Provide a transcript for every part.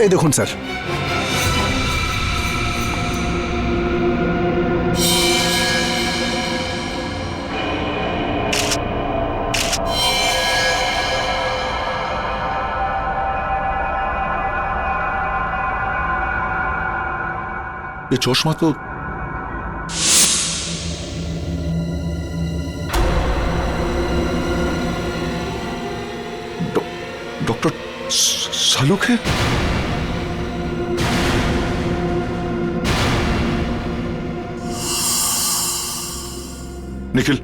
এই দেখুন স্যার, এই চশমা তো ডক্টর শালুকে। নিখিল,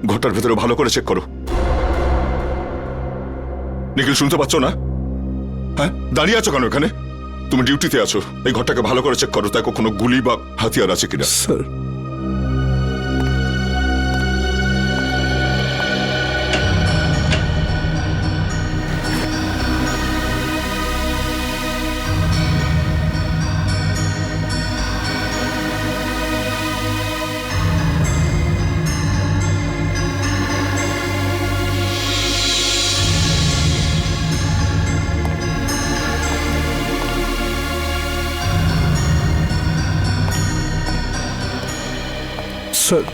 ঘরটার ভেতরে ভালো করে চেক করো। নিখিল, শুনতে পাচ্ছ না? হ্যাঁ, দাঁড়িয়ে আছো কেন এখানে? তুমি ডিউটিতে আছো, এই ঘরটাকে ভালো করে চেক করো, তাই কোনো গুলি বা হাতিয়ার আছে কিনা। স্যার স্যার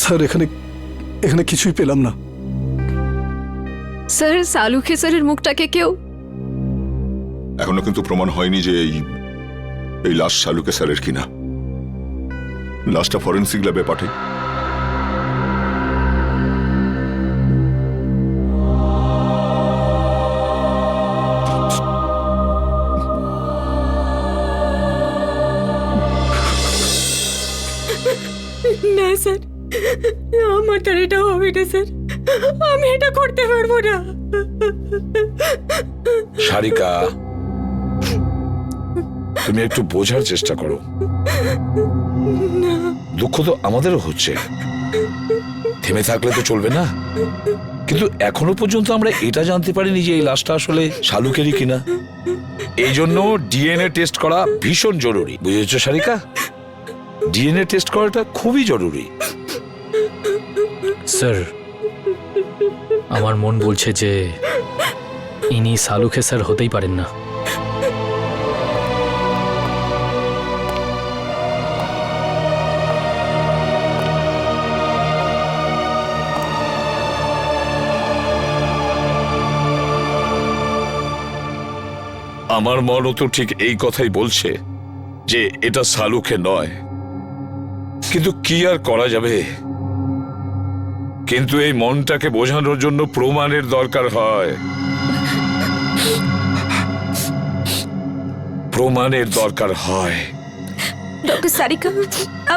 স্যার এখানে এখানে কিছুই পেলাম না। স্যার, সালুখে স্যারের মুখটাকে কেউ এখনো কিন্তু প্রমাণ হয়নি যে এই লাশ শালুকে স্যারের কিনা। লাশটা ফরেন্সিক ল্যাবে পাঠাই। না স্যার, আমার দ্বারা এটা হবে না স্যার, আমি এটা করতে পারবো না। সারিকা, তুমি একটু বোঝার চেষ্টা করো। দুঃখ তো আমাদেরও হচ্ছে, থেমে থাকলে তো চলবে না। কিন্তু এখনো পর্যন্ত আমরা এটা জানতে পারিনি যে এই লাশটা আসলে শালুকেরই কিনা। এই জন্য ডিএনএ টেস্ট করা ভীষণ জরুরি, বুঝেছো সারিকা? ডিএনএ টেস্ট করাটা খুবই জরুরি। স্যার, আমার মন বলছে যে ইনি সালুখে স্যার হতেই পারেন না। আমার মনও তো ঠিক এই কথাই বলছে যে এটা শালুকে নয়, কিন্তু কি আর করা যাবে। কিন্তু এই মনটাকে বোঝানোর জন্য প্রমাণের দরকার হয়, প্রমাণের দরকার হয়। ডক্টর সারিকা,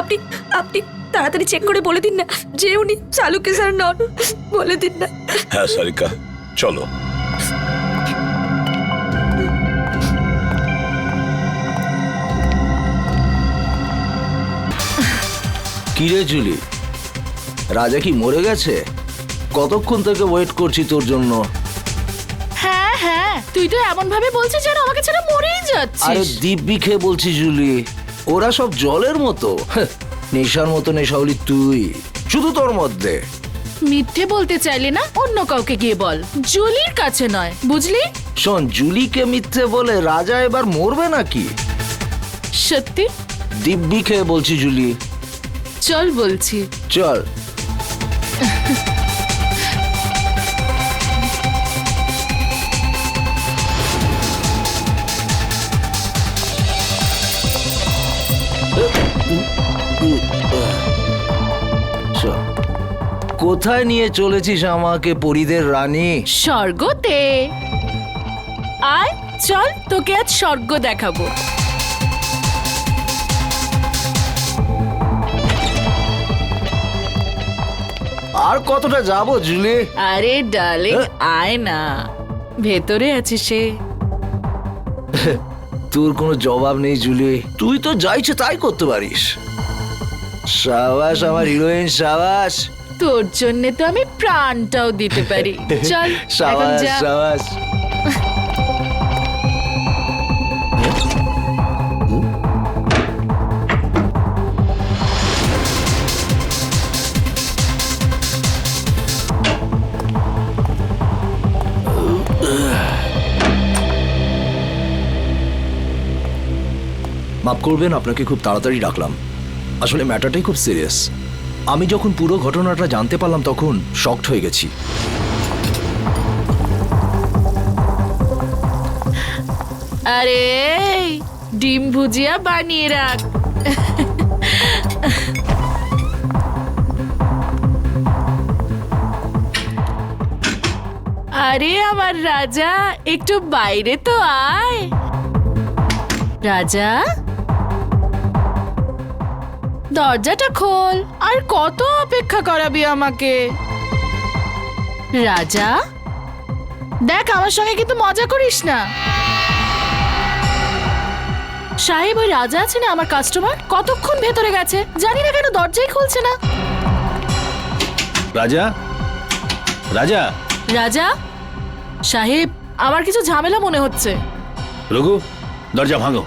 আপনি আপনি তাড়াতাড়ি চেক করে বলে দিন না যে উনি সালুকে স্যার নন। বলে দিন না। হ্যাঁ সারিকা, চলো। কিরে জুলি, রাজা কি মরে গেছে? কতক্ষণ থেকে ওয়েট করছি তোর জন্য। হ্যাঁ হ্যাঁ, তুই তো এমন ভাবে বলছিস যেন আমাকে ছেড়ে মরেই আরে যাচ্ছিস। দিব্যি খেয়ে বলছি জুলি, ওরা সব জলের মতো। নেশার মতো নেশাওলি তুই, শুধু তোর মধ্যে। মিথ্যে বলতে চাইলে না অন্য কাউকে গিয়ে বল, জুলির কাছে নয়, বুঝলি? শোন, জুলিকে মিথ্যে বলে রাজা এবার মরবে নাকি? সত্যি? দিব্যি খেয়ে বলছি জুলি। চল বলছি। চল। কোথায় নিয়ে চলেছিস আমাকে, পরীদের রানী? স্বর্গতে। আয় চল, তোকে আজ স্বর্গ দেখাবো। আর কতটা যাবো জুলি? আরে ডার্লিং, আয় না, ভেতরে আছে সে। তোর কোনো জবাব নেই জুলি, তুই তো যা ইচ্ছে তাই করতে পারিস। সাবাস আমার হিরোইন, সাবাস। তোর জন্য তো আমি প্রাণটাও দিতে পারি। চল এখন সাবাস যা। সাবাস। মাফ করবেন, আপনাকে খুব তাড়াতাড়ি ডাকলাম। আসলে ম্যাটারটাই খুব সিরিয়াস। আমি যখন পুরো ঘটনাটা জানতে পারলাম তখন শকড হয়ে গেছি। আরে ডিম ভুজিয়া বানিয়ে রাখ। আরে আমার রাজা, একটু বাইরে তো আয়। রাজা, দরজাটা খোল। আর কত অপেক্ষা করাবি আমাকে? রাজা, দেখ আমার সঙ্গে কিন্তু মজা করিস না। সাহেব, ওই রাজা আছে না আমার কাস্টমার, কতক্ষণ ভেতরে গেছে, জানি না কেন দরজাই খুলছে না। রাজা, রাজা, রাজা সাহেব, আমার কিছু ঝামেলা মনে হচ্ছে। রঘু, দরজা ভাঙো।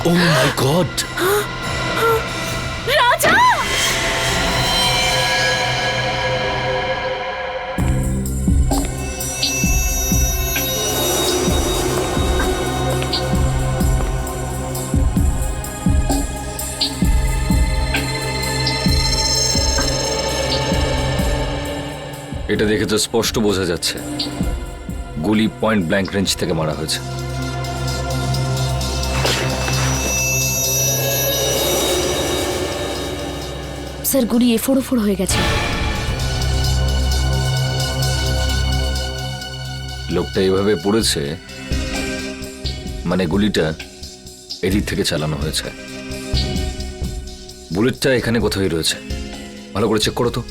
ও মাই গড! রাজা! এটা দেখে তো স্পষ্ট বোঝা যাচ্ছে গুলি পয়েন্ট ব্ল্যাঙ্ক রেঞ্জ থেকে মারা হয়েছে। স্যার, গুলি এফোড় হয়ে গেছে। লোকটা এভাবে পড়েছে মানে গুলিটা এদিক থেকে চালানো হয়েছে। বুলেটটা এখানে কোথায় রয়েছে, ভালো করে চেক করো তো।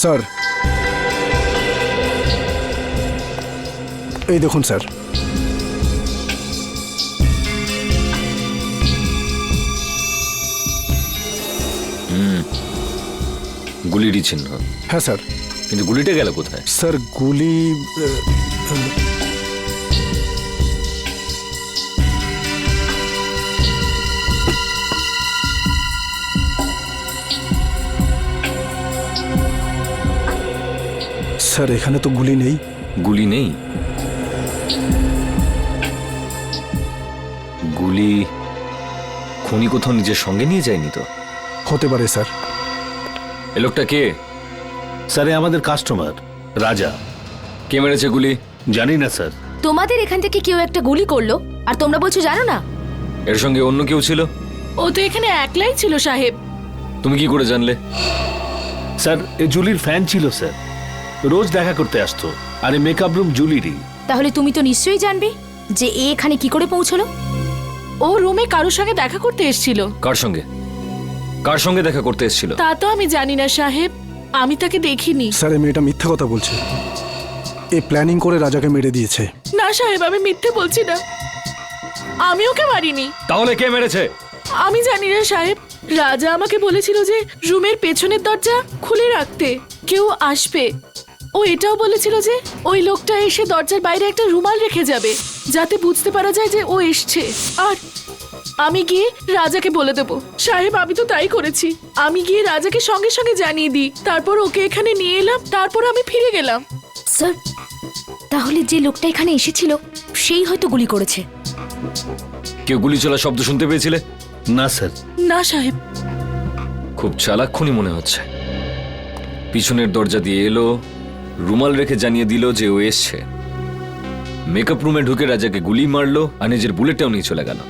স্যার, এই দেখুন স্যার। গুলিরই চিহ্ন। হ্যাঁ স্যার। কিন্তু গুলিটা গেল কোথায়? স্যার, গুলি স্যার, এখানে তো গুলি নেই। গুলি নেই? গুলি খুনি কোথাও নিজের সঙ্গে নিয়ে যায়নি তো? হতে পারে স্যার। এ লোকটা কে? স্যার, এ আমাদের কাস্টমার রাজা। কে মেরেছে গুলি? জানি না স্যার। তোমাদের এখান থেকে কেউ একটা গুলি করলো আর তোমরা বলছো জানো না? এর সঙ্গে অন্য কেউ ছিল? ও তো এখানে একলাই ছিল সাহেব। তুমি কি করে জানলে? স্যার, এ জুলির ফ্যান ছিল স্যার, রোজ দেখা করতে আসতো। আর এই মেকআপ রুম জুলিরই। তাহলে তুমি তো নিশ্চয়ই জানবে যে এ এখানে কি করে পৌঁছলো। ও রুমে কারোর সঙ্গে দেখা করতে এসেছিল। কার সঙ্গে? কার সঙ্গে দেখা করতে এসেছিল? তা তো আমি জানি না সাহেব, আমি তাকে দেখিনি। স্যার, এই মেয়েটা মিথ্যে কথা বলছে। এ প্ল্যানিং করে রাজাকে মেরে দিয়েছে। না সাহেব, আমি মিথ্যে বলছি না, আমি ওকে মারিনি। তাহলে কে মেরেছে? আমি জানি না সাহেব, রাজা আমাকে বলেছিল যে রুমের পেছনের দরজা খুলে রাখতে, কেউ আসবে। ও এটাও বলেছিল যে ওই লোকটা এসে দরজার বাইরে একটা রুমাল রেখে যাবে, যাতে বুঝতে পারা যায় যে ও এসছে। আর আমি গিয়ে রাজাকে বলে দেবো। সাহেব, আমি তো তাই করেছি। আমি গিয়ে রাজাকে সঙ্গে সঙ্গে জানিয়ে দিই, তারপর ওকে এখানে নিয়ে এলাম, তারপর আমি ফিরে গেলাম। স্যার, তাহলে যে লোকটা এখানে এসেছিল সেই হয়তো গুলি করেছে। কেউ গুলি চলার শব্দ শুনতে পেয়েছিলে? না স্যার। না সাহেব। খুব চালাক খুনি মনে হচ্ছে। পিছনের দরজা দিয়ে এলো, রুমাল রেখে জানিয়ে দিল যে ও এসছে, মেকআপ রুমে ঢুকে রাজাকে গুলি মারলো আর নিজের বুলেটটাও নিয়ে চলে গেল।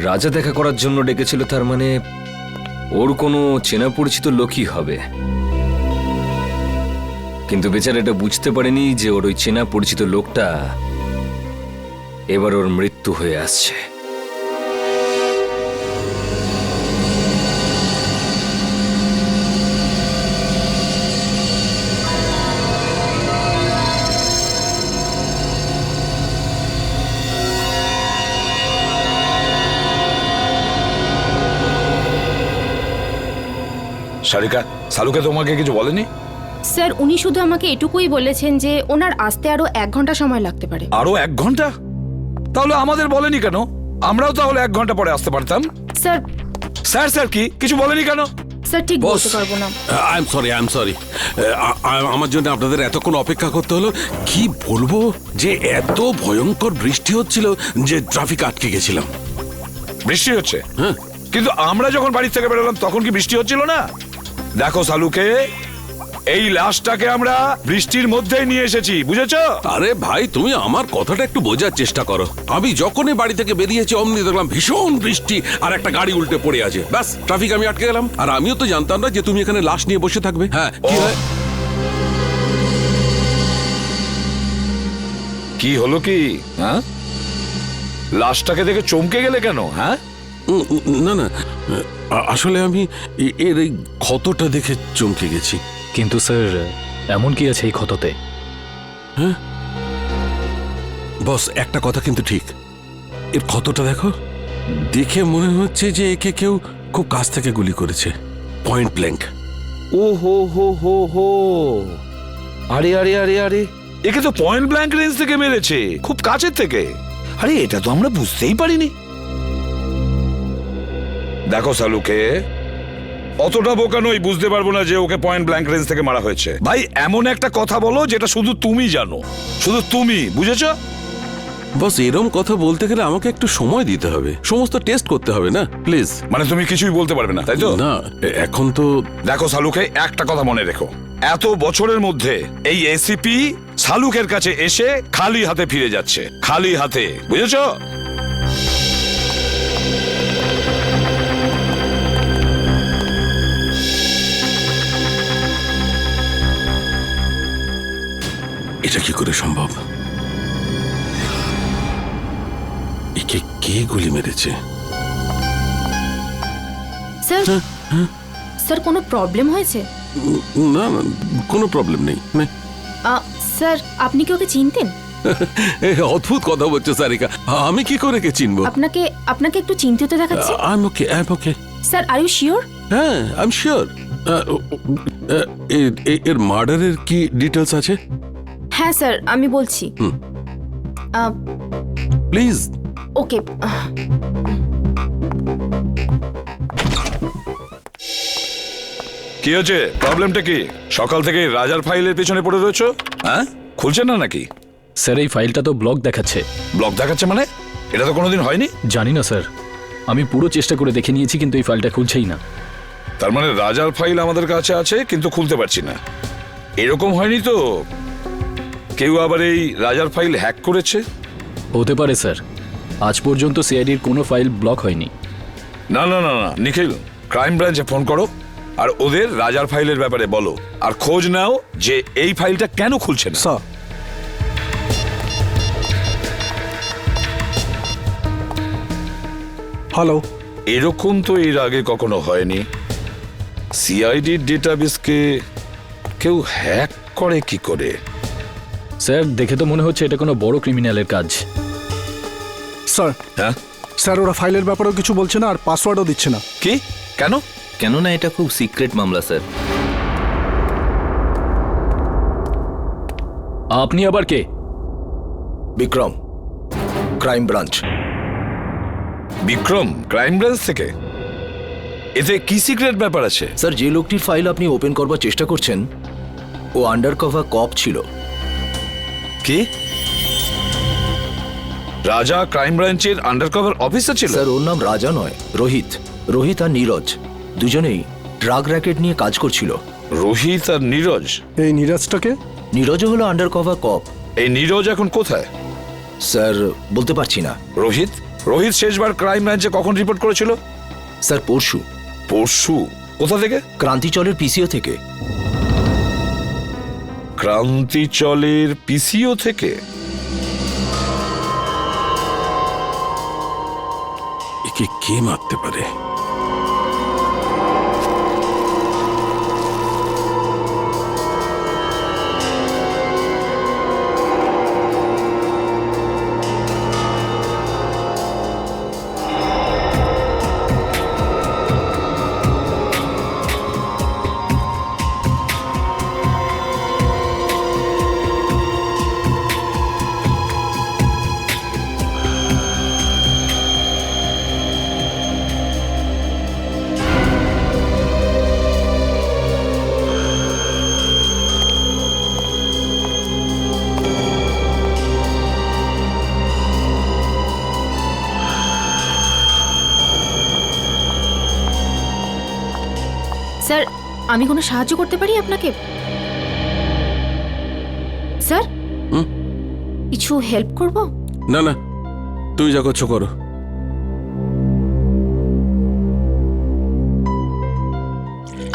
রাজা দেখা করার জন্য ডেকেছিল, তার মানে ওর কোনো চেনা পরিচিত লোকই হবে। কিন্তু বেচারা এটা বুঝতে পারেনি যে ওর ওই চেনা পরিচিত লোকটা এবার ওর মৃত্যু হয়ে আসছে। সারিকা, সালুকে তোমাকে কিছু বলেনি? স্যার উনি শুধু আমাকে এটুকুই বলেছেন যে ওনার আসতে আরো 1 ঘন্টা সময় লাগতে পারে। আরো 1 ঘন্টা? তাহলে আমাদের বলেনি কেন? আমরাও তাহলে 1 ঘন্টা পরে আসতে পারতাম। স্যার স্যার স্যার কি কিছু বলেনি কেন? স্যার ঠিক বস। বলতে পারবো না। আই এম সরি আমার জন্য আপনাদের এতক্ষণ অপেক্ষা করতে হলো। কি বলবো যে এত ভয়ঙ্কর বৃষ্টি হচ্ছিল যে ট্রাফিক আটকে গেছিলাম। বৃষ্টি হচ্ছে? হ্যাঁ। কিন্তু আমরা যখন বাড়ি থেকে বেরোলাম তখন কি বৃষ্টি হচ্ছিল না? দেখো সালুকে, এই লাশটাকে আমরা বৃষ্টির মধ্যেই নিয়ে এসেছি, বুঝেছো? আরে ভাই তুমি আমার কথাটা একটু বোঝার চেষ্টা করো। আমি যখনই বাড়ি থেকে বেরিয়েছি অমনি দেখলাম ভীষণ বৃষ্টি আর একটা গাড়ি উল্টে পড়ে আছে। ব্যাস ট্রাফিক আমি আটকে গেলাম। আর আমিও তো জানতাম না যে তুমি এখানে লাশ নিয়ে বসে থাকবে। হ্যাঁ কি ও। হয়? কি হলো কি? হ্যাঁ, লাশটাকে দেখে চমকে গেলে কেন? হ্যাঁ, না না আসলে আমি এর এই ক্ষতটা দেখে চমকে গেছি। কিন্তু স্যার এমন কি আছে এই ক্ষততে? বস একটা কথা কিন্তু ঠিক, এর ক্ষতটা দেখো, দেখে মনে হচ্ছে যে একে কেউ খুব কাছ থেকে গুলি করেছে, পয়েন্ট ব্ল্যাঙ্ক। ও হো হো হো হো, আরে আরে আরে আরে, একে তো পয়েন্ট ব্ল্যাঙ্ক রেঞ্জ থেকে মেরেছে, খুব কাছের থেকে। আরে এটা তো আমরা বুঝতেই পারিনি। দেখো সালুকে, অতটা বোকা নই, বুঝতে পারবো না যে ওকে পয়েন্ট ব্ল্যাঙ্ক রেঞ্জ থেকে মারা হয়েছে। ভাই এমন একটা কথা বলো যেটা শুধু তুমি জানো, শুধু তুমি, বুঝেছো? বস এরম কথা বলতে গেলে আমাকে একটু সময় দিতে হবে, সমস্ত টেস্ট করতে হবে না, প্লিজ। মানে তুমি কিছুই বলতে পারবে না, তাই তো? না এখন তো দেখো সালুকে, একটা কথা মনে রেখো, এত বছরের মধ্যে এই এসিপি সালুকের কাছে এসে খালি হাতে ফিরে যাচ্ছে, খালি হাতে, বুঝেছো? এটা কি করে সম্ভব? একে কে গুলি মেরেছে? স্যার স্যার কোনো প্রবলেম হয়েছে? না না কোনো প্রবলেম নেই। স্যার আপনি কি ওকে চিনতেন? অদ্ভুত কথা বলছো সারিকা, আমি কি করে কে চিনবো? আপনাকে আপনাকে একটু চিন্তিত দেখাচ্ছে। I am okay. Sir are you sure? হ্যাঁ আই এম শিওর। এর মার্ডারের কি ডিটেলস আছে? হ্যাঁ স্যার আমি বলছি। প্লিজ। ওকে কি হচ্ছে, প্রবলেমটা কি? সকাল থেকে রাজার ফাইলের পেছনে পড়ে রয়েছো, হ্যাঁ? খুলছে না নাকি? স্যার এই ফাইলটা তো ব্লক দেখাচ্ছে। ব্লক দেখাচ্ছে মানে? এটা তো কোনোদিন হয়নি। জানি না স্যার, আমি পুরো চেষ্টা করে দেখে নিয়েছি কিন্তু এই ফাইলটা খুলছেই না। তার মানে রাজার ফাইল আমাদের কাছে আছে কিন্তু খুলতে পারছি না। এরকম হয়নি তো কেউ আবার এই রাজার ফাইল হ্যাক করেছে? হতে পারে স্যার, আজ পর্যন্ত সিআইডির কোনো ফাইল ব্লক হয়নি। না না না না, নিখিল ক্রাইম ব্রাঞ্চে ফোন করো আর ওদের রাজার ফাইলের ব্যাপারে বলো, আর খোঁজ নাও যে এই ফাইলটা কেন খুলছে না। Sir hello. এরকম তো এর আগে কখনো হয়নি। সিআইডির ডেটাবেসকে কেউ হ্যাক করে কি করে? স্যার দেখে তো মনে হচ্ছে এটা কোনো বড় ক্রিমিনালের কাজ। স্যার হ্যাঁ স্যার ওরা ফাইলের ব্যাপারেও কিছু বলছে না আর পাসওয়ার্ডও দিচ্ছে না। কি? কেন? কেননা এটা খুব সিক্রেট মামলা স্যার। আপনি আবার কে? Vikram, crime branch. Vikram crime branch থেকে? এতে কি সিক্রেট ব্যাপার আছে? স্যার যে লোকটির ফাইল আপনি ওপেন করবার চেষ্টা করছেন ও আন্ডার কভার কপ ছিল। কি? রাজা ক্রাইম ব্রাঞ্চের আন্ডারকভার অফিসার ছিল? স্যার ওর নাম রাজা নয়, রোহিত। রোহিত আর নীরজ দুজনেই ড্রাগ র্যাকেট নিয়ে কাজ করছিল। রোহিত আর নীরজ? এই নীরাজটাকে? নীরজও হলো আন্ডার কভার কপ। এই নীরজ এখন কোথায়? স্যার বলতে পারছি না। রোহিত? রোহিত শেষবার ক্রাইম ব্রাঞ্চে কখন রিপোর্ট করেছিল? স্যার পরশু। পরশু? কোথা থেকে? ক্রান্তিচলের পিসিও থেকে। ক্রান্তিচলের পিসিও থেকে? একে কে মারতে পারে? আমি কোনো সাহায্য করতে পারি আপনাকে স্যার? কিছু হেল্প করব? না না, তুমি যা করছো করো।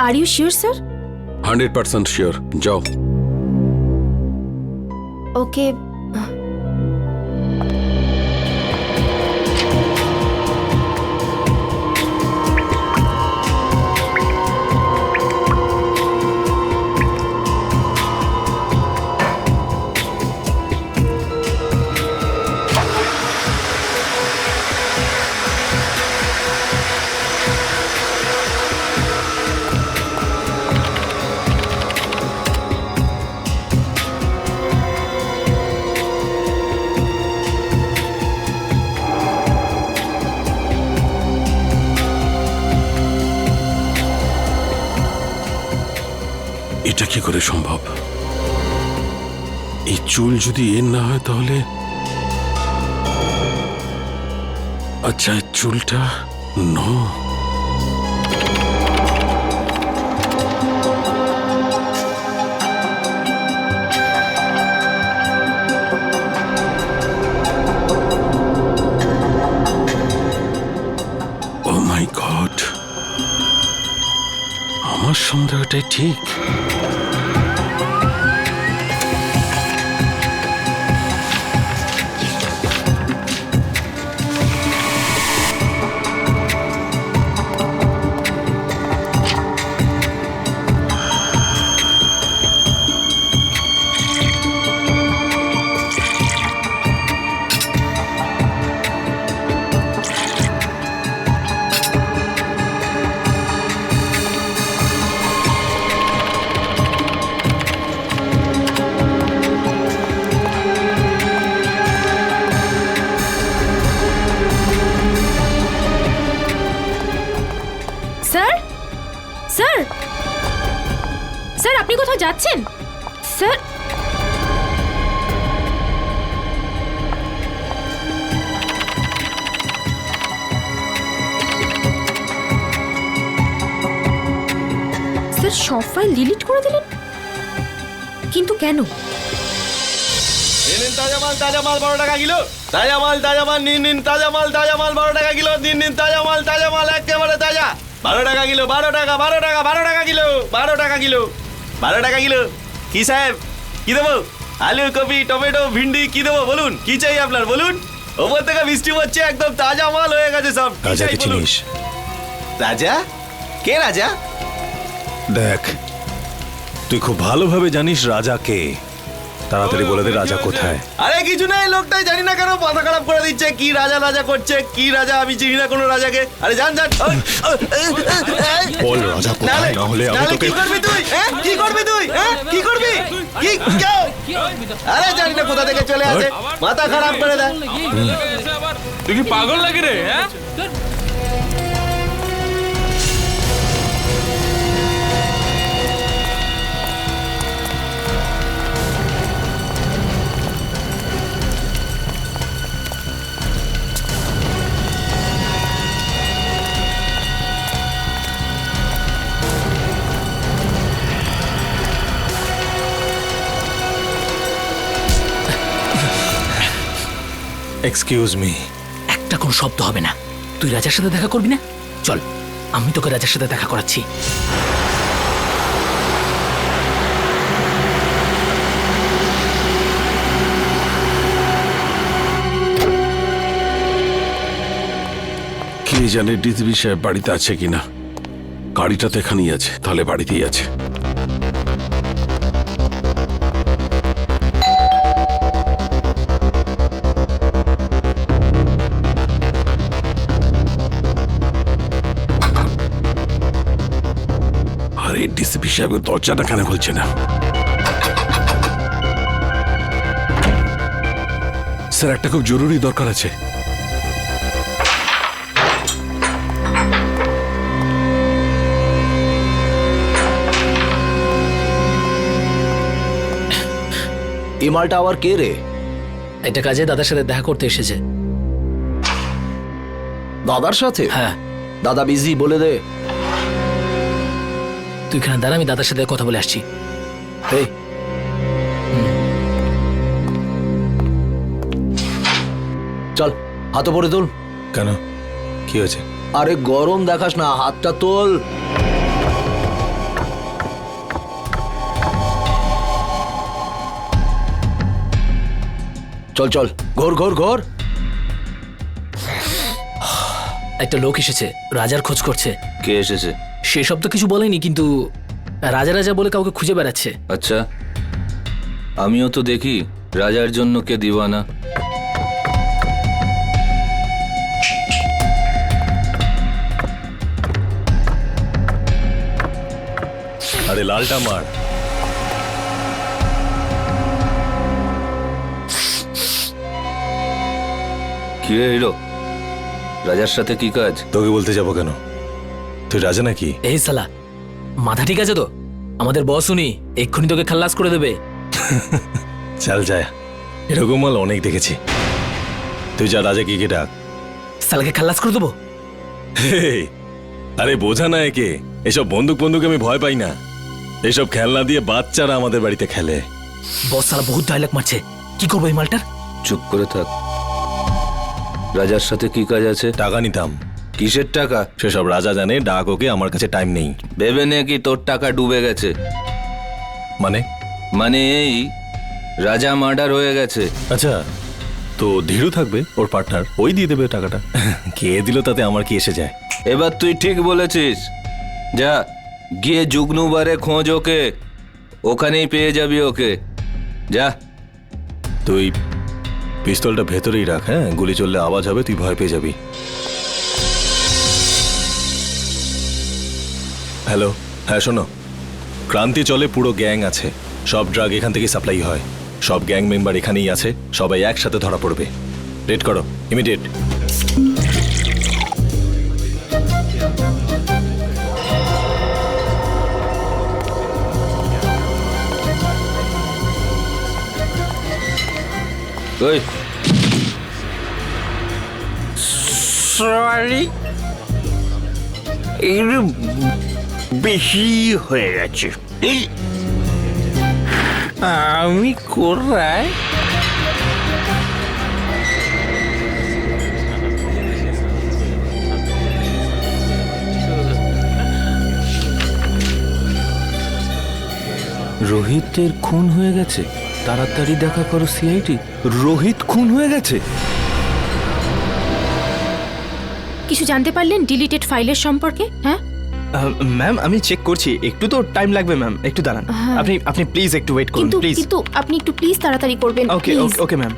Are you sure sir? 100% sure, যাও। ওকে। এটা কি করে সম্ভব? এই চুল যদি এর না হয় তাহলে, আচ্ছা এই চুলটা নো। ও মাই গড, আমার সন্দেহটাই ঠিক। স্যার, স্যার, স্যার আপনি কোথাও যাচ্ছেন? স্যার, স্যার সব ফাইল ডিলিট করে দিলেন, কিন্তু কেন? তাজা মাল 12 টাকা কিলো। তাজা মাল নিন তাজা মাল 12 টাকা কিলো। নিন তাজা মাল একেবারে তাজা। 12 টাকা কিলো, 12 টাকা, 12 টাকা, 12 টাকা কিলো, 12 টাকা কিলো, 12 টাকা কিলো। কি সাহেব, কি দেবো? আলু, কপি, টমেটো, ভিন্ডি কি দেবো বলুন? কি চাই আপনার বলুন? ওপর থেকে বৃষ্টি পড়ছে, একদম তাজা মাল হয়ে গেছে সব। রাজাকে চিনিস? রাজা? কে রাজা? দেখ, তুই খুব ভালোভাবে জানিস রাজা কে। তাড়াতাড়ি বলে দে রাজা কোথায়। আরে কিছু নাই, লোকটাই জানি না কেন মাথা খারাপ করে দিচ্ছে। কি রাজা রাজা করছে, কি রাজা? আমি চিনি না কোনো রাজাকে। আরে জান জান, বল রাজা কোথায়, না হলে আমি তোকে। কি করবি তুই? কি করবি তুই? কি করবি? কি কেউ? আরে জানি না কোথা থেকে চলে আসে, মাথা খারাপ করে দেয়। তুই কি পাগল লাগে রে? Excuse me. একটা কোনো শব্দ হবে না। তুই রাজার সাথে দেখা করবি না? চল, আমি তোকে রাজার সাথে দেখা করাচ্ছি। কে জানে ডিসবি সাহেব বাড়িতে আছে কিনা। গাড়িটা তো এখানেই আছে, তাহলে বাড়িতেই আছে। আরে ডিসিপি সাহেব দরজাটা কেন খুলছে না? স্যার, একটা খুব জরুরি দরকার আছে। এই মালটা আবার কে রে? এটা কাজে দাদার সাথে দেখা করতে এসেছে। দাদার সাথে? হ্যাঁ। দাদা বিজি, বলে দে। তুই এখানে দাঁড়া, আমি দাদার সাথে কথা বলে আসছি। এই চল হাত পরে তোল। কেন, কি হয়েছে? আরে গরম দেখাস না, হাতটা তোল। চল চল, ঘোর ঘোর ঘোর। একটা লোক এসেছে, রাজার খোঁজ করছে। কে এসেছে? সেসব তো কিছু বলেনি, কিন্তু রাজা রাজা বলে কাউকে খুঁজে বেড়াচ্ছে। আচ্ছা, আমিও তো দেখি রাজার জন্য কে দিওয়ানা। আরে লালটা মার। কি রে হিরো, রাজার সাথে কি কাজ? তোকে বলতে যাবো কেন? তুই রাজা নাকি? এই সালা, মাথা ঠিক আছে তো? আমাদের বস উনি, এক্ষুনি তোকে খাল্লাস করে দেবে। চল যায়, এরকম মাল অনেক দেখেছি। তুই যা, রাজা কি ডাক। সালাকে খাল্লাস করে দেবো। হেই, আরে বোঝা না একে, এসব বন্দুক বন্দুক আমি ভয় পাই না। এসব খেলনা দিয়ে বাচ্চারা আমাদের বাড়িতে খেলে। বস সালা বহুত ডায়লগ মারছে, কি করবো এই মালটার? চুপ করে থাক। রাজার সাথে কি কাজ আছে? টাকা নিতাম। কিসের টাকা? সেসব রাজা জানে, ডাক ওকে, আমার কাছে টাইম নেই। ভেবে নে কি তোর টাকা ডুবে গেছে? মানে? মানে এই রাজা মার্ডার হয়ে গেছে। আচ্ছা, তো ধীরু থাকবে, ওর পার্টনার, ওই দিয়ে দেবে টাকাটা। কে দিল তাতে আমার কি এসে যায়? এবার তুই ঠিক বলেছিস। যা গিয়ে জুগনুবারে খোঁজ ওকে, ওখানেই পেয়ে যাবি ওকে। যা। তুই পিস্তলটা ভেতরেই রাখ, হ্যাঁ? গুলি চললে আওয়াজ হবে, তুই ভয় পেয়ে যাবি। হ্যালো, হ্যাঁ শোনো, ক্রান্তি চলে পুরো গ্যাং আছে, সব ড্রাগ এখান থেকে সাপ্লাই হয়, সব গ্যাং মেম্বার এখানেই আছে, সবাই একসাথে ধরা পড়বে। রেড করো, ইমিডিয়েট। ওই সরি, একটু বেশি হয়ে গেছে। আমি কোথায়? রোহিতের খুন হয়ে গেছে, তাড়াতাড়ি দেখা করো সিআইডি। রোহিত খুন হয়ে গেছে। কিছু জানতে পারলেন ডিলিটেড ফাইলের সম্পর্কে? হ্যাঁ ম্যাম, আমি চেক করছি, একটু তো টাইম লাগবে ম্যাম, একটু দাঁড়ান। আপনি আপনি প্লিজ একটু ওয়েট করুন কিন্তু প্লিজ। কিন্তু আপনি একটু প্লিজ তাড়াতাড়ি করবেন। ওকে please। Okay ma'am.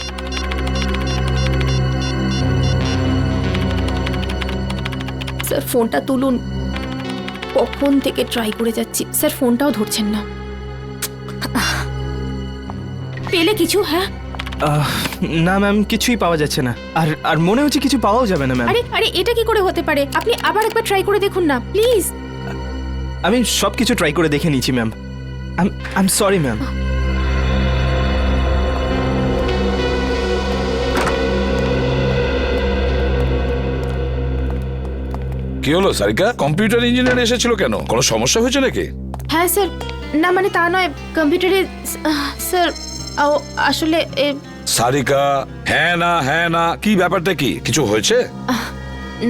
স্যার ফোনটা তুলুন, কখন থেকে ট্রাই করে যাচ্ছি, স্যার ফোনটাও ধরছেন না। পেলে কিছু? হ্যাঁ না ম্যাম, কিছুই পাওয়া যাচ্ছে না, আর আর মনে হচ্ছে কিছু পাওয়াও যাবে না ম্যাম। আরে আরে এটা কি করে হতে পারে? আপনি আবার একবার ট্রাই করে দেখুন না প্লিজ। আমি সব কিছু ট্রাই করে দেখে নিয়েছি ma'am. I am sorry ma'am. কি হলো সারিকা, কম্পিউটার ইঞ্জিনিয়ার এসেছিল কেন? কোনো সমস্যা হয়েছে নাকি? হ্যাঁ স্যার, না মানে তা নয়, কম্পিউটারে স্যার আসলে সারিকা, হ্যাঁ না কি ব্যাপারটা কি? কিছু হয়েছে?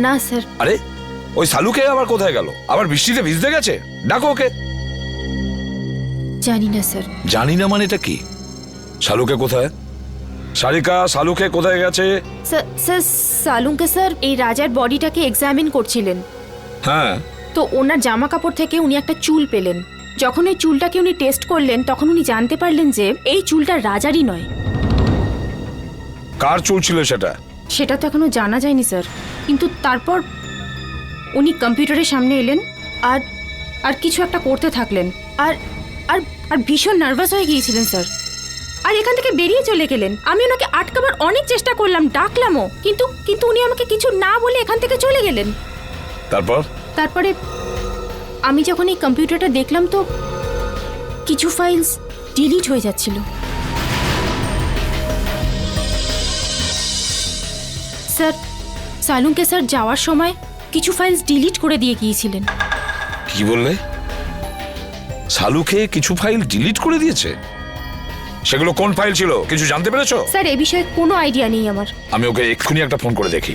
না স্যার। আরে ওই সালুকে আবার কোথায় গেল? আবার বৃষ্টিতে ভিজতে গেছে? ডাকো ওকে। জানি না স্যার। জানি না মানে এটা কি? সালুকে কোথায়? সারিকা, সালুকে কোথায় গেছে? স্যার সালুকে স্যার এই রাজার বডিটাকে এক্সামিন করছিলেন, হ্যাঁ, তো ওনার জামা কাপড় থেকে উনি একটা চুল পেলেন। যখন এই চুলটাকে উনি টেস্ট করলেন, তখন উনি জানতে পারলেন যে এই চুলটা রাজারই নয়। কার চুল ছিল সেটা? সেটা তো এখনো জানা যায়নি স্যার, কিন্তু তারপর উনি কম্পিউটারের সামনে এলেন আর আর কিছু একটা করতে থাকলেন, আর আর আর ভীষণ নার্ভাস হয়ে গিয়েছিলেন স্যার, আর এখান থেকে বেরিয়ে চলে গেলেন। আমি ওনাকে আটকাবার অনেক চেষ্টা করলাম, ডাকলামও, কিন্তু কিন্তু উনি আমাকে কিছু না বলে এখান থেকে চলে গেলেন। তারপরে আমি যখন এই কম্পিউটারটা দেখলাম, তো কিছু ফাইলস ডিলিট হয়ে যাচ্ছিল। স্যার সালুকে স্যার যাওয়ার সময় কিছু ফাইলস ডিলিট করে দিয়ে গিয়েছিলেন। কি বললে? শালুকে কিছু ফাইল ডিলিট করে দিয়েছে? সেগুলো কোন ফাইল ছিল কিছু জানতে পেরেছো? স্যার এ বিষয়ে কোনো আইডিয়া নেই আমার। আমি ওকে এক্ষুনি একটা ফোন করে দেখি।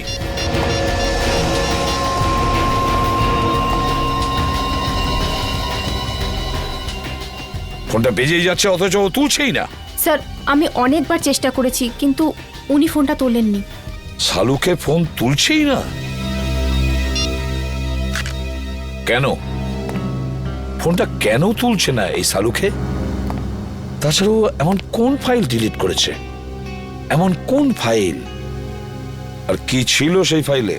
ফোনটা বেজেই যাচ্ছে অথচ ও তুলছেই না। স্যার আমি অনেকবার চেষ্টা করেছি কিন্তু উনি ফোনটা তোলেননি। শালুকে ফোন তুলছেই না কেন? ফোনটা কেন তুলছে না এই শালুকে? তাছাড়াও এমন কোন ফাইল ডিলিট করেছে? এমন কোন ফাইল? আর কি ছিল সেই ফাইলে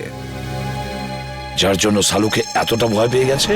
যার জন্য শালুকে এতটা ভয় পেয়ে গেছে?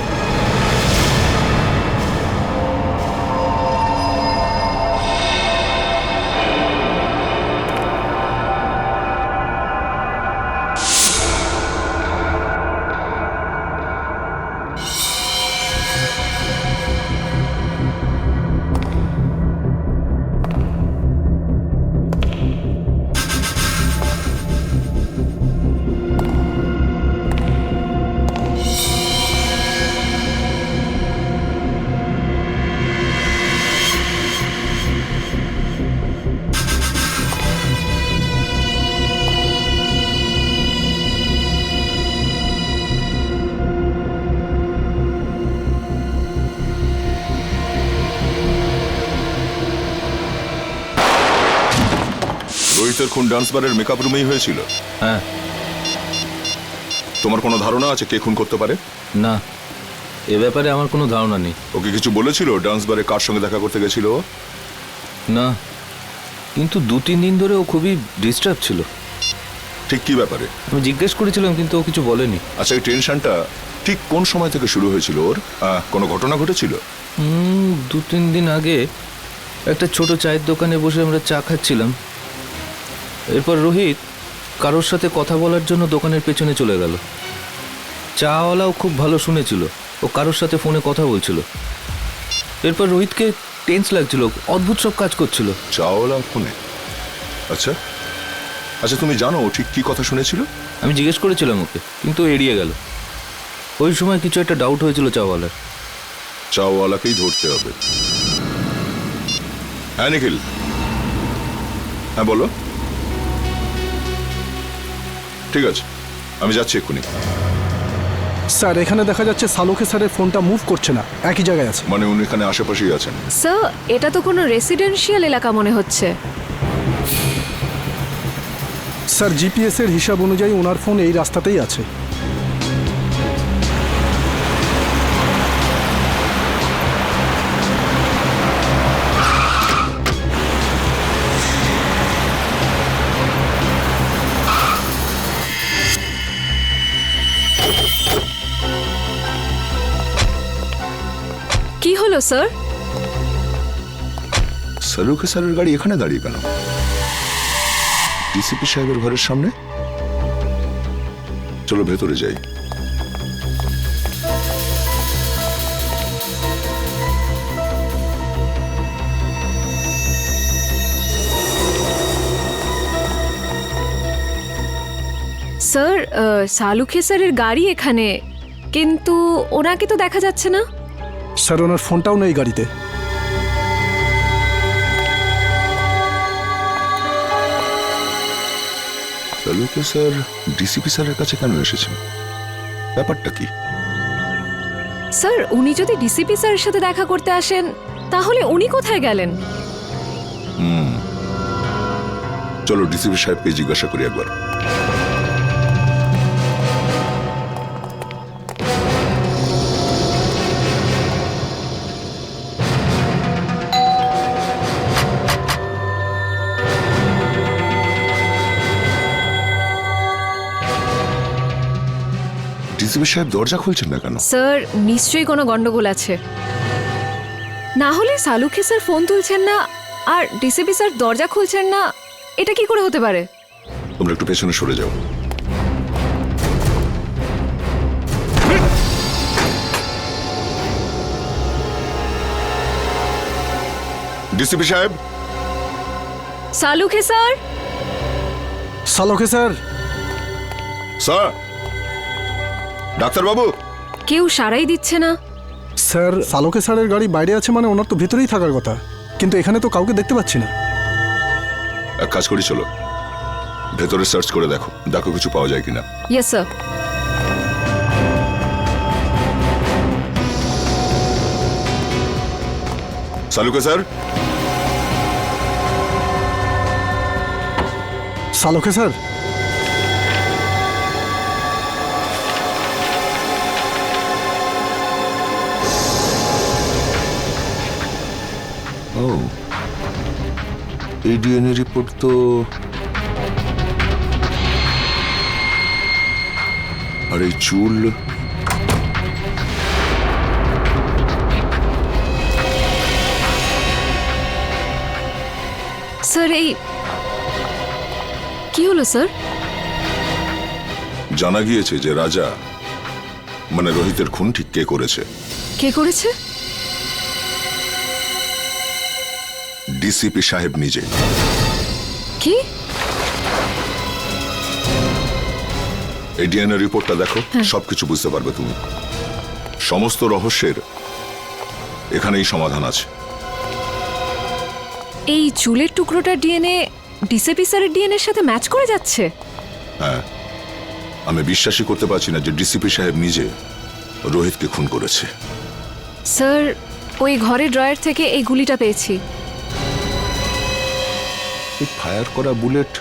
রোহিতের খুন ডান্স বারের মেকআপ রুমেই হয়েছিল? হ্যাঁ। তোমার কোনো ধারণা আছে কে খুন করতে পারে? না, এ ব্যাপারে আমার কোনো ধারণা নেই। ওকে কিছু বলেছিল ডান্স বারে কার সঙ্গে দেখা করতে গেছিল? না, কিন্তু 2-3 দিন ধরে ও খুবই ডিস্টার্ব ছিল। ঠিক কি ব্যাপারে? আমি জিজ্ঞেস করেছিলাম কিন্তু ও কিছু বলেনি। আচ্ছা এই টেনশনটা ঠিক কোন সময় থেকে শুরু হয়েছিল ওর? কোনো ঘটনা ঘটেছিল? 2-3 দিন আগে একটা ছোট চায়ের দোকানে বসে আমরা চা খাচ্ছিলাম। এরপর রোহিত কারোর সাথে কথা বলার জন্য দোকানের পেছনে চলে গেল। চাওয়ালাও খুব ভালো শুনেছিল, ও কারোর সাথে ফোনে কথা বলছিল। এরপর রোহিতকে টেন্স লাগছিল, অদ্ভুত সব কাজ করছিল। চাওয়ালা ফোনে? আচ্ছা আচ্ছা, তুমি জানো ও ঠিক কি কথা শুনেছিল? আমি জিজ্ঞেস করেছিলাম ওকে, কিন্তু ও এড়িয়ে গেল। ওই সময় কিছু একটা ডাউট হয়েছিল চাওয়ালার। চাওয়ালাকেই ধরতে হবে। হ্যাঁ নিখিল, হ্যাঁ বলো। ঠিক আছে, আমি যাচ্ছি এক্ষুনি। স্যার এখানে দেখা যাচ্ছে শালুকে স্যারের ফোনটা মুভ করছে না, একই জায়গায় আছে। মানে উনি এখানে আশেপাশেই আছেন? স্যার এটা তো কোনো রেসিডেন্সিয়াল এলাকা মনে হচ্ছে। স্যার জিপিএস এর হিসাব অনুযায়ী ওনার ফোন এই রাস্তাতেই আছে। কি হলো স্যার? শালুকে স্যারের গাড়ি এখানে দাঁড়িয়ে কেন? ডিসিপি সাহেবের ঘরের সামনে? চলো ভেতরে যাই। স্যার শালুকে স্যারের গাড়ি এখানে, কিন্তু ওনাকে তো দেখা যাচ্ছে না। স্যার ওনার ফোনটাও নেই গাড়িতে। শালুকে স্যার ডিসিপি স্যারের কাছে কেন এসেছেন? ব্যাপারটা কি? স্যার উনি যদি ডিসিপি স্যারের সাথে দেখা করতে আসেন তাহলে উনি কোথায় গেলেন? চলো ডিসিপি সাহেবকে জিজ্ঞাসা করি একবার। ডিসিপি সাহেব দরজা খুলছেন না কেন? স্যার নিশ্চয়ই কোনো গন্ডগোল আছে, না হলে শালুকে স্যার ফোন তুলছেন না আর ডিসিপি স্যার দরজা খুলছেন না, এটা কি করে হতে পারে? তোমরা একটু পেছনে সরে যাও। ডিসিপি সাহেব। শালুকে স্যার। শালুকে স্যার। স্যার। ডাক্তার বাবু। কেউ সারাই দিচ্ছে না। স্যার সালোকে স্যারের গাড়ি বাইরে আছে মানে ওনার তো ভিতরেই থাকার কথা, কিন্তু এখানে তো কাউকে দেখতে পাচ্ছি না। এক কাজ করি, চলো ভেতরে সার্চ করে দেখো, দেখো কিছু পাওয়া যায় কিনা। Yes sir. সালুকে স্যার, সালোকে স্যার, ও এই ডিএনএ রিপোর্ট তো আর এই চুল, স্যার এই কি হলো স্যার? জানা গিয়েছে যে রাজা মানে রোহিতের খুন ঠিক কে করেছে। কে করেছে? ডিসিপি সাহেব নিজে। কি? এই ডিএনএ রিপোর্টটা দেখো, সবকিছু বুঝতে পারবে তুমি। সমস্ত রহস্যের এখানেই সমাধান আছে। এই চুলের টুকরোটার ডিএনএ ডিসিপি স্যারের ডিএনএর সাথে ম্যাচ করে যাচ্ছে? হ্যাঁ, আমি বিশ্বাসই করতে পারছি না যে ডিসিপি সাহেব নিজে রোহিতকে খুন করেছে। স্যার ওই ঘরের ড্রয়ার থেকে এই গুলিটা পেয়েছি। এই ফায়ার করা বুলেট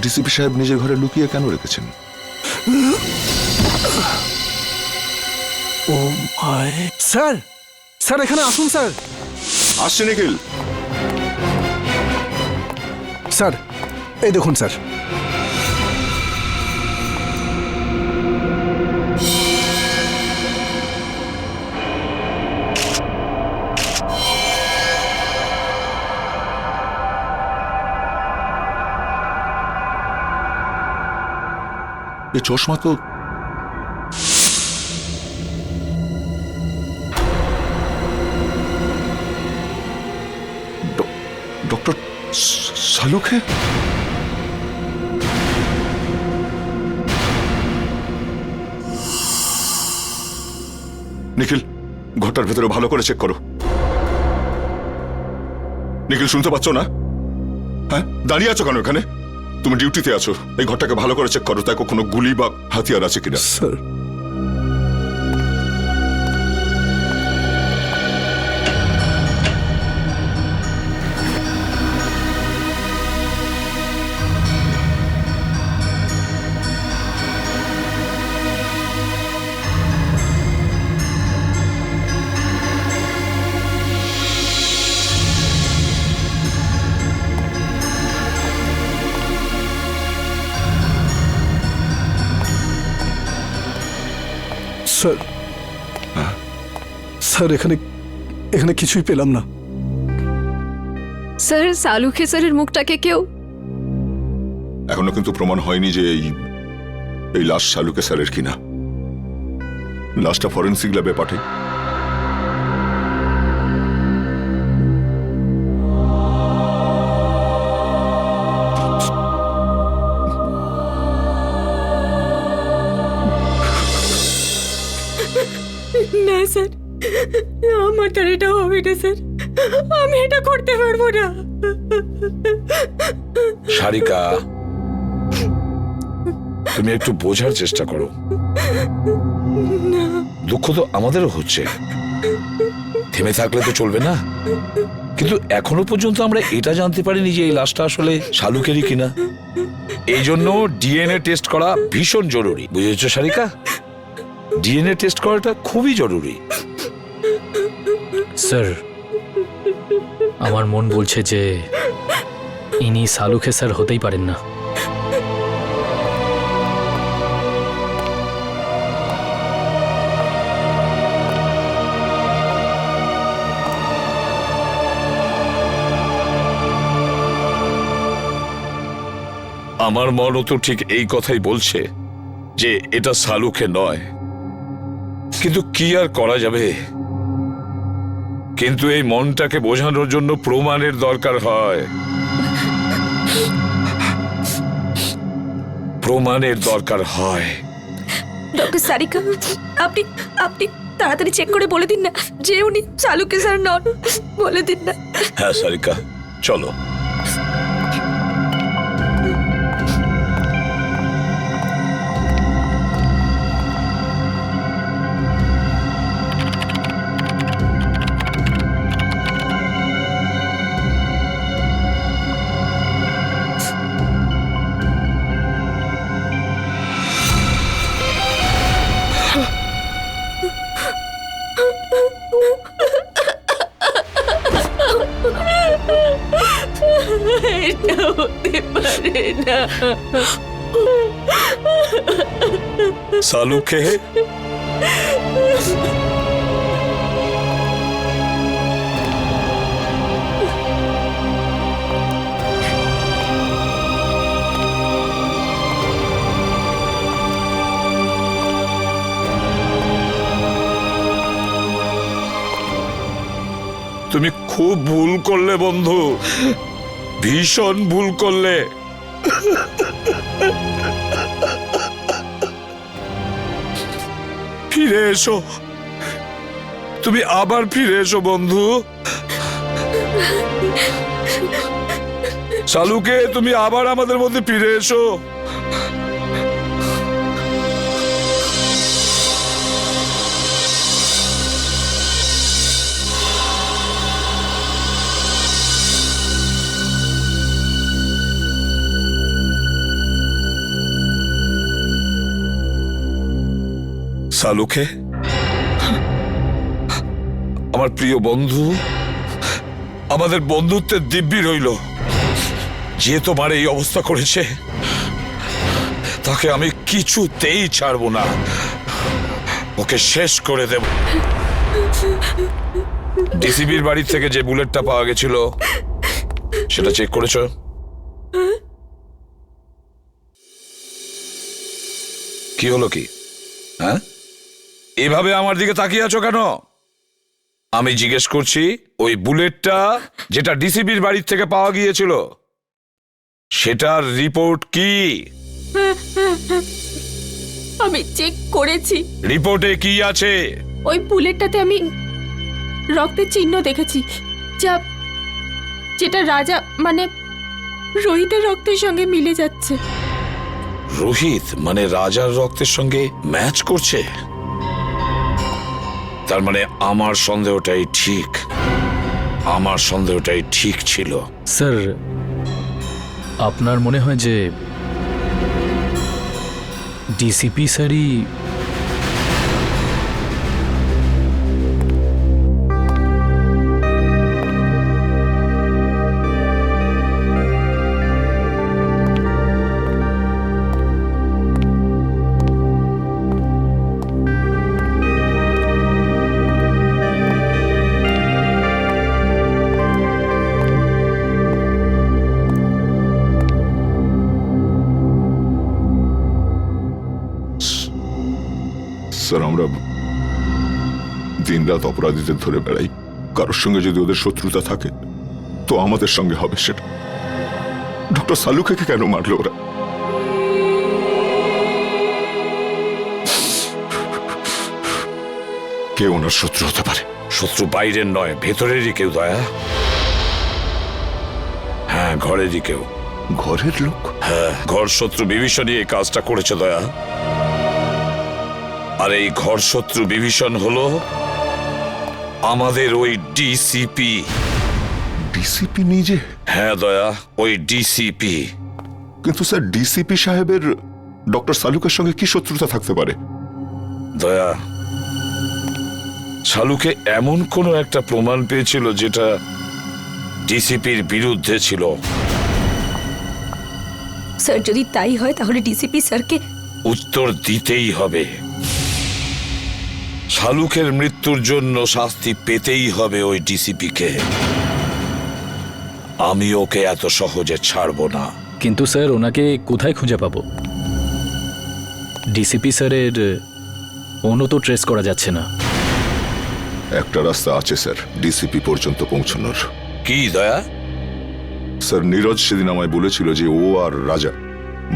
ডিসিপি সাহেব নিজে ঘরে লুকিয়ে কেন রেখেছেন? ও মাই, স্যার স্যার এখানে আসুন স্যার। আসছে নিখিল। স্যার এই দেখুন স্যার, এই চশমা তো ডক্টর সালুকে। নিখিল, ঘরটার ভেতরে ভালো করে চেক করো। নিখিল, শুনতে পাচ্ছ না? হ্যাঁ, দাঁড়িয়ে আছো কেন এখানে? তুমি ডিউটিতে আছো, এই ঘরটাকে ভালো করে চেক করো, তাই কোনো গুলি বা হাতিয়ার আছে কিনা। স্যার স্যার স্যার এখানে এখানে কিছুই পেলাম না। স্যার সালুকে স্যারের মুখটাকে কেউ এখনো কিন্তু প্রমাণ হয়নি যে এই লাশ সালুকে স্যারের কিনা। লাশটা ফরেন্সিক ল্যাবে পাঠাই। না স্যার, আমার তার এটা হবে না স্যার, আমি এটা করতে পারবো না। সারিকা, তুমি একটু বোঝার চেষ্টা করো। দুঃখ তো আমাদেরও হচ্ছে, থেমে থাকলে তো চলবে না। কিন্তু এখনো পর্যন্ত আমরা এটা জানতে পারিনি যে এই লাশটা আসলে শালুকেরই কিনা। এই জন্য ডিএনএ টেস্ট করা ভীষণ জরুরি, বুঝেছো সারিকা? ডিএনএ টেস্ট করাটা খুবই জরুরি। স্যার আমার মন বলছে যে ইনি সালুকে স্যার হতেই পারেন না। আমার মনও তো ঠিক এই কথাই বলছে যে এটা সালুকে নয়, কিন্তু কি আর করা যাবে। কিন্তু এই মনটাকে বোঝানোর জন্য প্রমাণের দরকার হয়, প্রমাণের দরকার হয়। ডক্টর সারিকা, আপনি আপনি তাড়াতাড়ি চেক করে বলে দিন না যে উনি শালুকে স্যার নন, বলে দিন না। হ্যাঁ সারিকা, চলো। এটা হতে পারে না। সালুকে তুমি খুব ভুল করলে বন্ধু, ভীষণ ভুল করলে। ফিরে এসো, তুমি আবার ফিরে এসো বন্ধু। শালুকে, তুমি আবার আমাদের মধ্যে ফিরে এসো। শালুকে, আমার প্রিয় বন্ধু, আমাদের বন্ধুত্বের দিব্যি রইল। যে তোমার এই অবস্থা করেছে তাকে আমি কিছুতেই ছাড়বো না, ওকে শেষ করে দেব। ডিসিবির বাড়ি থেকে যে বুলেটটা পাওয়া গেছিল সেটা চেক করেছো? কি হলো কি? হ্যাঁ, এভাবে আমার দিকে তাকিয়ে আছো কেন? আমি জিজ্ঞেস করছি, ওই বুলেটটা যেটা ডিসিবির বাড়ির থেকে পাওয়া গিয়েছিল সেটার রিপোর্ট কি? আমি চেক করেছি, রিপোর্টে কি আছে? ওই বুলেটটাতে আমি রক্তের চিহ্ন দেখেছি, যেটা রাজা মানে রোহিতের রক্তের সঙ্গে মিলে যাচ্ছে। রোহিত মানে রাজার রক্তের সঙ্গে ম্যাচ করছে? তার মানে আমার সন্দেহটাই ঠিক, আমার সন্দেহটাই ঠিক ছিল। স্যার, আপনার মনে হয় যে ডিসিপি স্যারই স্যার, আমরা দিনরাত অপরাধীদের ধরে বেড়াই। কারোর সঙ্গে যদি ওদের শত্রুতা থাকে তো আমাদের সঙ্গে হবে সেটা। ডক্টর সালুকে কেন মারলো ওরা? কে ওনার শত্রু হতে পারে? শত্রু বাইরের নয়, ভেতরেরই কেউ দয়া। হ্যাঁ, ঘরেরই কেউ। ঘরের লোক? হ্যাঁ, ঘর শত্রু বিভীষণই এই কাজটা করেছে দয়া। আর এই ঘর শত্রু বিভীষণ হলো আমাদের ওই ডিসিপি। ডিসিপি নিজে? হ্যাঁ দয়া, ওই ডিসিপি। কিন্তু স্যার, ডিসিপি সাহেবের ডক্টর সালুকের সঙ্গে কি শত্রুতা থাকতে পারে? দয়া, শালুকে এমন কোনো একটা প্রমাণ পেয়েছিল যেটা ডিসিপির বিরুদ্ধে ছিল। স্যার, যদি তাই হয় তাহলে ডিসিপি স্যারকে উত্তর দিতেই হবে। শালুকের মৃত্যুর জন্য শাস্তি পেতেই হবে ওই ডিসিপিকে। আমি ওকে এত সহজে ছাড়বো না। কিন্তু স্যার, ওনাকে কোথায় খুঁজে পাবো? ডিসিপি স্যারের ফোনও তো ট্রেস করা যাচ্ছে না। একটা রাস্তা আছে স্যার ডিসিপি পর্যন্ত পৌঁছানোর। কি দয়া? স্যার, নীরজ সেদিন আমায় বলেছিল যে ও আর রাজা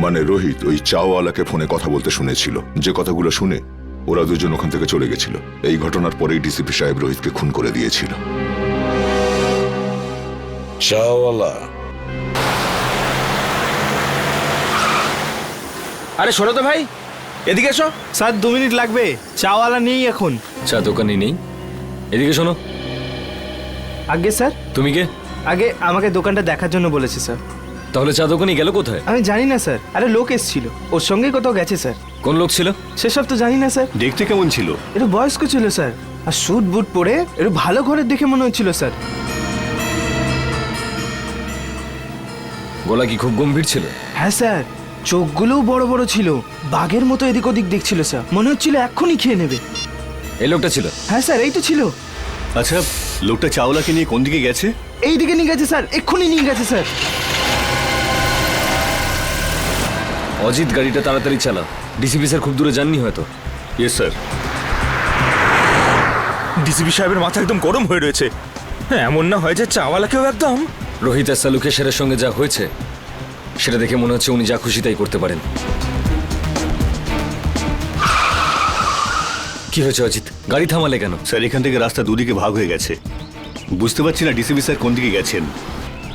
মানে রোহিত ওই চাওয়ালাকে ফোনে কথা বলতে শুনেছিল। যে কথাগুলো শুনে ও ওরা দুজন ওখান থেকে চলে গেছিল। এই ঘটনার পরেই ডিসিপি সাহেব রোহিতকে খুন করে দিয়েছিল। চাওয়ালা, আরে শোনো তো ভাই, এদিকে এসো। স্যার 2 মিনিট লাগবে, চাওয়ালা নেই এখন। চা দোকানে নেই? এদিকে শোনো। আগে স্যার, তুমি কে? আগে আমাকে দোকানটা দেখার জন্য বলেছে স্যার। তাহলে চা দোকানে গেল কোথায়? আমি জানি না স্যার, আরে লোক এসেছিল, ওর সঙ্গেই কোথাও গেছে স্যার। কোন লোক ছিল? সেসব তো জানি না স্যার। দেখতে কেমন ছিল? একটু বয়স্ক ছিল স্যার, আর স্যুট বুট পরে একটু ভালো ঘরের দেখে মনে হচ্ছিল স্যার। গলা কি খুব গম্ভীর ছিল? হ্যাঁ স্যার, চোখগুলোও বড় বড় ছিল, বাঘের মতো এদিক ওদিক দেখছিল স্যার, মনে হচ্ছিল এক্ষুনি খেয়ে নেবে। এই লোকটা ছিল? হ্যাঁ স্যার, এই তো ছিল। আচ্ছা, লোকটা চাওলাকে নিয়ে কোন দিকে গেছে? এই দিকে নিয়ে গেছে স্যার, এক্ষুনি নিয়ে গেছে স্যার। অজিত গাড়িটা তাড়াতাড়ি চালা, ডিসিপি স্যার খুব দূরে যাননি হয়তো। Yes sir. ডিসিপি সাহেবের মাথা একদম গরম হয়ে রয়েছে। এমন না হয় যে চাওয়ালাকেও একদম। রোহিত আর সালুকে সেরের সঙ্গে যা হয়েছে সেটা দেখে মনে হচ্ছে উনি যা খুশি তাই করতে পারেন। কি হয়েছে অজিত, গাড়ি থামালে কেন? স্যার, এখান থেকে রাস্তা দুদিকে ভাগ হয়ে গেছে, বুঝতে পারছি না ডিসিপি স্যার কোন দিকে গেছেন।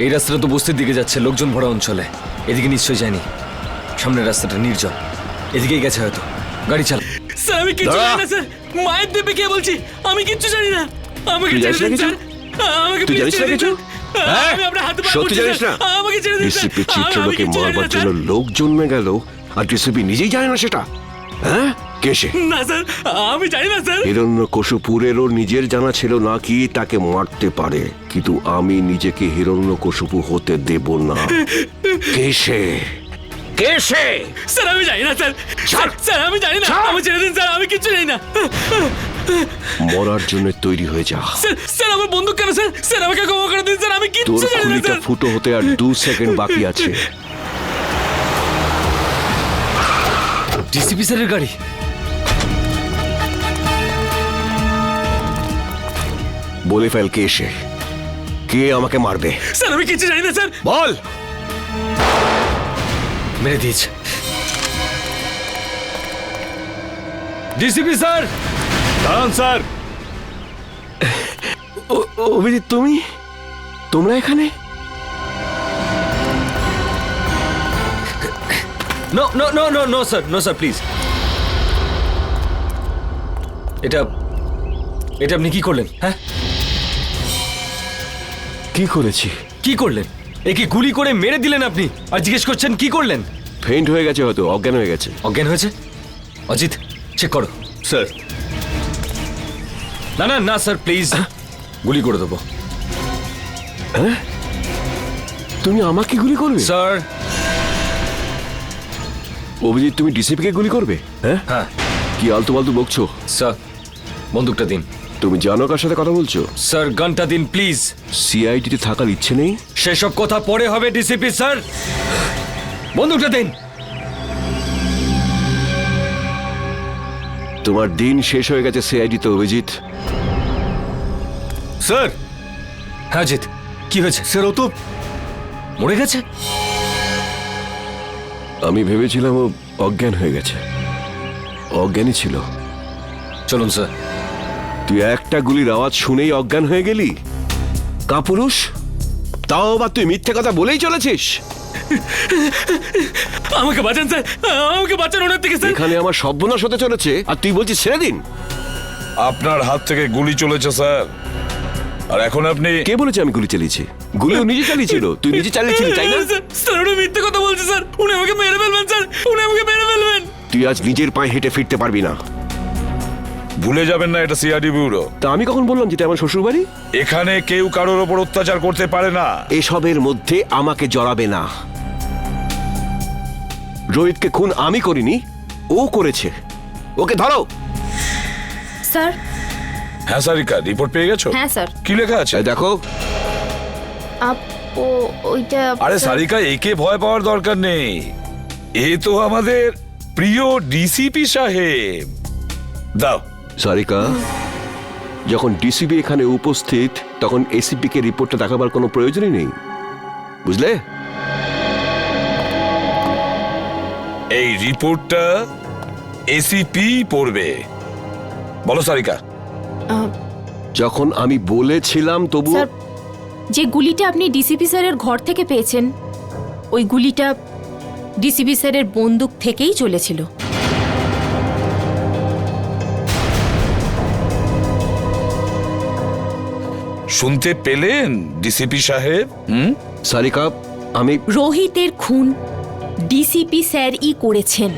এই রাস্তাটা তো বস্তির দিকে যাচ্ছে, লোকজন ভরা অঞ্চলে। এদিকে নিশ্চয়ই যায়নি, সামনের রাস্তাটা নির্জন, এদিকেই গেছে হয়তো। গাড়ি চালা। স্যার আমি কিচ্ছু জানি না স্যার, মায়ের দেবে কে বলছি, আমি কিচ্ছু জানি না। আমাকে ছেড়ে দিন স্যার, আমাকে তুই জানিস না কিছু? আমি আপনার হাতে পা সত্যি জানিস না? আমাকে ছেড়ে দিন স্যার। ডিসিপি চিত্রলোকে মারবার জন্য লোক জন্মে গেল, আর ডিসিপি নিজেই জানে না সেটা? হ্যাঁ, কে সে? না স্যার, আমি জানি না স্যার। হিরণ্যকশিপুরেরও নিজের জানা ছিল না কি তাকে মারতে পারে, কিন্তু আমি নিজেকে হিরণ্যকশিপু হতে দেব না। কে সে? কে সে? স্যার আমি জানি না স্যার, স্যার আমি জানি না, আমি ছেড়ে দিন স্যার, আমি কিচ্ছু জানি না। মরার জন্য তৈরি হয়ে যা। স্যার, স্যার আমার বন্দুক কেন স্যার? স্যার আমাকে ক্ষমা করে দিন স্যার, আমি তোর কিচ্ছু জানি না খুলিটা স্যার। ফুটো হতে আর 2 সেকেন্ড বাকি আছে। ডিসিপি স্যারের গাড়ি। বলে ফেল কে সে, কে আমাকে মারবে? স্যার আমি কিচ্ছু জানি না স্যার। বল। মেরে দিয়েছে। ডিসিপি স্যার, দাঁড়ান স্যার। অভিজিৎ, তোমরা এখানে? No no no no no sir, no sir please. এটা আপনি কি করলেন? হ্যাঁ, কি করেছি? কি করলেন? একে গুলি করে মেরে দিলেন আপনি, আর জিজ্ঞেস করছেন কি করলেন? ফেইন্ট হয়ে গেছে, হয়তো অজ্ঞান হয়ে গেছে। অজ্ঞান হয়েছে? অজিত চেক করো। স্যার। না না না স্যার প্লিজ, গুলি করে দেবো। হ্যাঁ, তুমি আমাকে গুলি করবে? স্যার। অভিজিৎ, তুমি ডিসিপিকে গুলি করবে? হ্যাঁ হ্যাঁ। কি আলতু ফালতু বকছো? স্যার বন্দুকটা দিন। তুমি জানো কার সাথে কথা বলছো? স্যার গানটা দিন প্লিজ। সিআইডিতে থাকার ইচ্ছে নেই? সেসব কথা পরে হবে ডিসিপি স্যার, বন্দুকটা দিন। তোমার দিন শেষ হয়ে গেছে সিআইডিতে, অভিজিৎ। স্যার। হ্যাঁ অজিত, কি হয়েছে? স্যার ও তো মরে গেছে। আমি ভেবেছিলাম ও অজ্ঞান হয়ে গেছে, অজ্ঞানই ছিল। চলুন স্যার। তুই একটা গুলির আওয়াজ শুনেই অজ্ঞান হয়ে গেলি? কাপুরুষ, তাও আবার তুই মিথ্যে কথা বলেই চলেছিস। আমাকে বাঁচান স্যার, আমাকে বাঁচান ওনার থেকে স্যার। এখানে আমার সর্বনাশ হতে চলেছে আর তুই বলছিস ছেড়ে দিন। আপনার হাত থেকে গুলি চলেছে স্যার, আর এখন আপনি? কে বলেছে আমি গুলি চালিয়েছি? গুলি ও নিজে চালিয়েছিল, তুই নিজে চালিয়েছিলি তাই না? স্যার উনি মিথ্যে কথা বলছে স্যার, উনি আমাকে মেরে ফেলবেন স্যার, উনি আমাকে মেরে ফেলবেন। তুই আজ নিজের পায়ে হেঁটে ফিরতে পারবি না। ভুলে যাবেন না এটা সিআইডি ব্যুরো। তা আমি কখন বললাম যেটা আমার শ্বশুর বাড়ি? এখানে কেউ কারোর ওপর অত্যাচার করতে পারে না। এসবের মধ্যে আমাকে জড়াবে না। রোহিতকে খুন আমি করিনি, ও করেছে। ওকে ধরো। স্যার। হ্যাঁ সারিকা, রিপোর্ট পেয়ে গেছো? হ্যাঁ স্যার। কি লেখা আছে দেখো। ওইটা। আরে সারিকা, একে ভয় পাওয়ার দরকার নেই, এ তো আমাদের প্রিয় ডিসিপি সাহেব। দাও। সারিকা, যখন ডিসিপি এখানে উপস্থিত তখন এসিপি কে রিপোর্টটা দেখাবার কোনো প্রয়োজনই নেই, বুঝলে? এই রিপোর্টটা এসিপি পড়বে, বলো সারিকা। যখন আমি বলেছিলাম তবু স্যার, যে গুলিটা আপনি ডিসিপি স্যারের ঘর থেকে পেয়েছেন, ওই গুলিটা ডিসিপি স্যারের বন্দুক থেকেই চলেছিল। শুনতে পেলেন ডিসিপি সাহেব? সারিকা, আমি রোহিতের খুন ডিসিপি স্যারই করেছেন।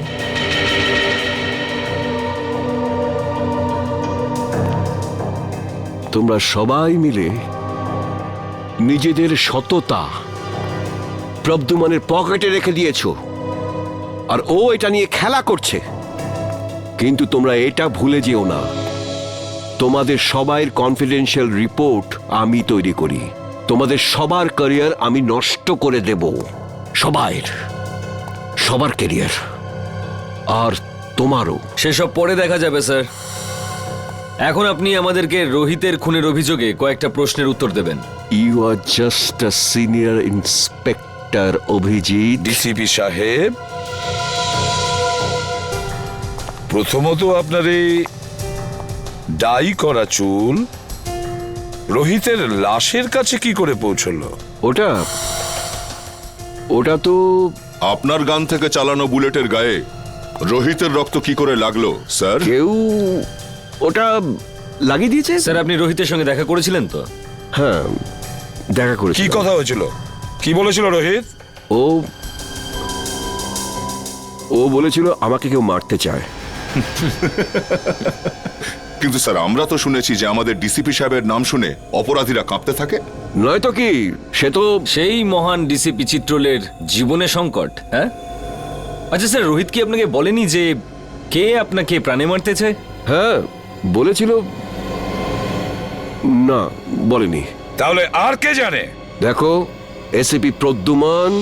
তোমরা সবাই মিলে নিজেদের সততা প্রদ্যুমানের পকেটে রেখে দিয়েছো, আর ও এটা নিয়ে খেলা করছে। কিন্তু তোমরা এটা ভুলে যেও না, তোমাদের সবাইয়ের কনফিডেন্সিয়াল রিপোর্ট আমি তৈরি করি। তোমাদের সবার ক্যারিয়ার আমি নষ্ট করে দেব, সবার ক্যারিয়ার, আর তোমারও। সেসব পরে দেখা যাবে স্যার। এখন আপনি আমাদেরকে রোহিতের খুনের অভিযোগে কয়েকটা প্রশ্নের উত্তর দেবেন। You are just a senior inspector Abhijit. DCP সাহেব, প্রথমত আপনার এই ডাই করা চুল রোহিতের লাশের কাছে কি করে পৌঁছলো? ওটা তো আপনার গান থেকে চালানো বুলেটের গায়ে রোহিতের রক্ত কি করে লাগলো স্যার? কেউ ওটা লাগিয়ে দিয়েছে। স্যার, আপনি রোহিতের সঙ্গে দেখা করেছিলেন তো? হ্যাঁ, দেখা করেছি। কি কথা হয়েছিল? কি বলেছিল রোহিত? ও বলেছিল আমাকে কেউ মারতে চায়। কিন্তু স্যার, আমরা তো শুনেছি যে আমাদের ডিসিপি সাহেবের নাম শুনে অপরাধীরা কাঁপতে থাকে। নয়তো কি, সে তো সেই মহান ডিসিপি চিত্রলের জীবনে সংকট। হ্যাঁ, আচ্ছা স্যার, রোহিত কি আপনাকে বলেনি যে কে আপনাকে প্রাণে মারতে চায়? হ্যাঁ বলেছিল। না, বলেনি। তাহলে আর কে জানে? দেখো, এসিপি প্রদ্যুমান।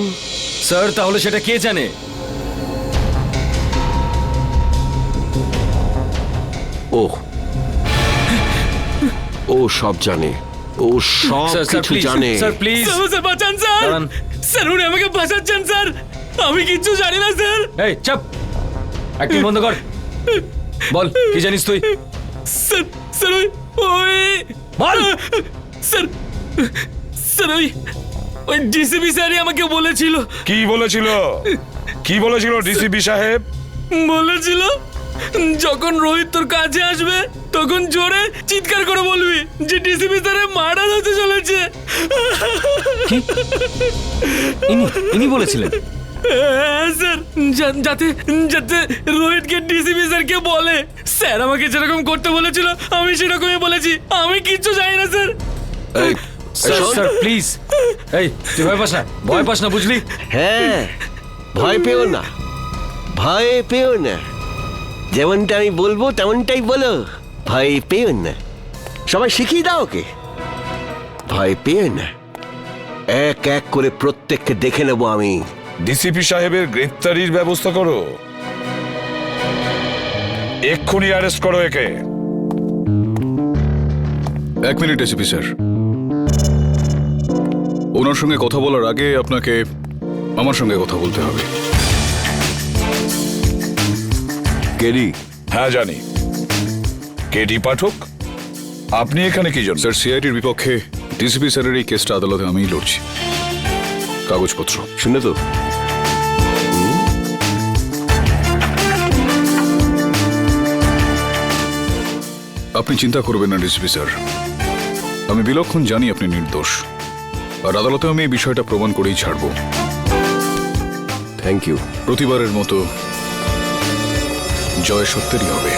স্যার, তাহলে সেটা কে জানে? ও সব জানে, ও সব কিছু জানে। স্যার প্লিজ, স্যার বাঁচান স্যার, স্যার উনি আমাকে বাঁচাচ্ছেন স্যার, আমি কিচ্ছু জানি না স্যার। এই চুপ, অ্যাক্টিং বন্ধ কর। বল, কি জানিস তুই? স্যার স্যার ওই বল। স্যার স্যার ওই ডিসিপি স্যারই আমাকে বলেছিল। কি বলেছিল? কি বলেছিল ডিসিপি সাহেব? বলেছিল যখন রোহিত তোর কাছে আসবে তখন জোরে চিৎকার করে বলবি যে ডিসিপি স্যারের মার্ডার হতে চলেছে। ইনি বলেছিলেন? হ্যাঁ স্যার, যাতে যাতে রোহিতকে ডিসিপি স্যারকে বলে। স্যার আমাকে যেরকম করতে বলেছিল আমি সেরকমই বলেছি, আমি কিচ্ছু জানি না স্যার। স্যার প্লিজ, এই তুই ভয় পাস না, বুঝলি? হ্যাঁ, ভয় পেও না, ভয় পেও না। যেমনটা আমি বলবো তেমনটাই বলো, ভয় পেও না। সবাই শিখিয়ে দাও ওকে, ভয় পেও না। এক এক করে প্রত্যেককে দেখে নেব আমি। ডিসিপি সাহেবের গ্রেফতারির ব্যবস্থা করো, এক্ষুনি অ্যারেস্ট করো একে। এক মিনিট এসিপি স্যার, ওনার সঙ্গে কথা বলার আগে আপনাকে আমার সঙ্গে কথা বলতে হবে। কেডি? হ্যাঁ জানি, কেডি পাঠক। আপনি এখানে কি জন্য? স্যার, সিআইডির বিপক্ষে ডিসিপি স্যারের এই কেসটা আদালতে আমিই লড়ছি। কাগজপত্র শুনে তো আপনি চিন্তা করবেন না ডিসিপি স্যার, আমি বিলক্ষণ জানি আপনি নির্দোষ, আর আদালতে আমি এই বিষয়টা প্রমাণ করেই ছাড়ব। Thank you. প্রতিবারের মতো জয় সত্যেরই হবে।